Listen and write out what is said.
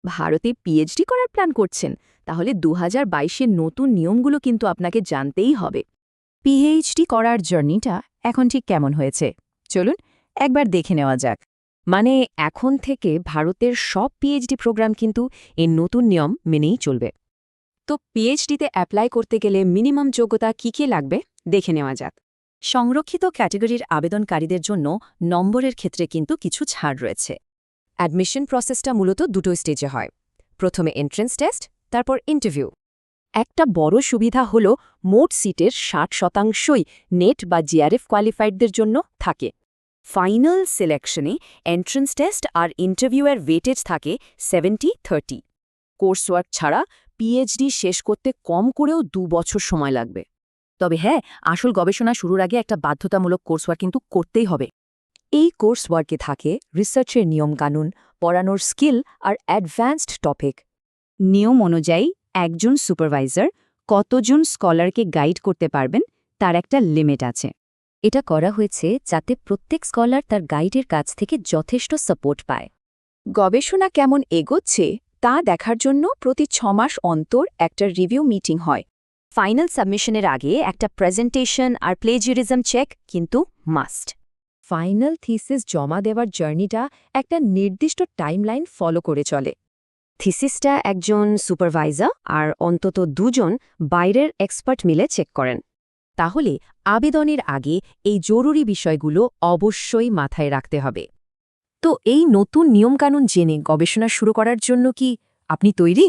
ভারতে পিএইচডি করার প্ল্যান করছেন, তাহলে 2022-এর নতুন নিয়মগুলো কিন্তু আপনাকে জানতেই হবে। পিএইচডি করার জার্নিটা এখন ঠিক কেমন হয়েছে চলুন একবার দেখে নেওয়া যাক। মানে এখন থেকে ভারতের সব পিএইচডি প্রোগ্রাম কিন্তু এই নতুন নিয়ম মেনেই চলবে। তো পিএইচডিতে অ্যাপ্লাই করতে গেলে মিনিমাম যোগ্যতা কী লাগবে দেখে নেওয়া যাক। সংরক্ষিত ক্যাটেগরির আবেদনকারীদের জন্য নম্বরের ক্ষেত্রে কিন্তু কিছু ছাড় রয়েছে। অ্যাডমিশন প্রসেসটা মূলত দুটো স্টেজে হয়, প্রথমে এন্ট্রেন্স টেস্ট, তারপর ইন্টারভিউ। একটা বড় সুবিধা হল মোট সিটের 60%ই নেট বা জিআরএফ কোয়ালিফাইডদের জন্য থাকে। ফাইনাল সিলেকশনে এন্ট্রেন্স টেস্ট আর ইন্টারভিউয়ের ওয়েটেজ থাকে 70-30। কোর্স ওয়ার্ক ছাড়া পিএইচডি শেষ করতে কম করেও 2 বছর সময় লাগবে। তবে হ্যাঁ, আসল গবেষণা শুরুর আগে একটা বাধ্যতামূলক কোর্সওয়ার্ক কিন্তু করতেই হবে। এই কোর্স ওয়ার্কে থাকে রিসার্চের নিয়মকানুন, পড়ানোর স্কিল আর অ্যাডভান্সড টপিক। নিয়ম অনুযায়ী একজন সুপারভাইজার কতজন স্কলারকে গাইড করতে পারবেন তার একটা লিমিট আছে। এটা করা হয়েছে যাতে প্রত্যেক স্কলার তার গাইডের কাছ থেকে যথেষ্ট সাপোর্ট পায়। গবেষণা কেমন এগোচ্ছে তা দেখার জন্য প্রতি 6 মাস অন্তর একটা রিভিউ মিটিং হয়। ফাইনাল সাবমিশনের আগে একটা প্রেজেন্টেশন আর প্লেজিয়ারিজম চেক কিন্তু মাস্ট। ফাইনাল থিসিস জমা দেওয়ার জার্নিটা একটা নির্দিষ্ট টাইমলাইন ফলো করে চলে। থিসিসটা একজন সুপারভাইজার আর অন্তত 2 জন বাইরের এক্সপার্ট মিলে চেক করেন। তাহলে আবেদনের আগে এই জরুরি বিষয়গুলো অবশ্যই মাথায় রাখতে হবে। তো এই নতুন নিয়মকানুন জেনে গবেষণা শুরু করার জন্য কি আপনি তৈরি?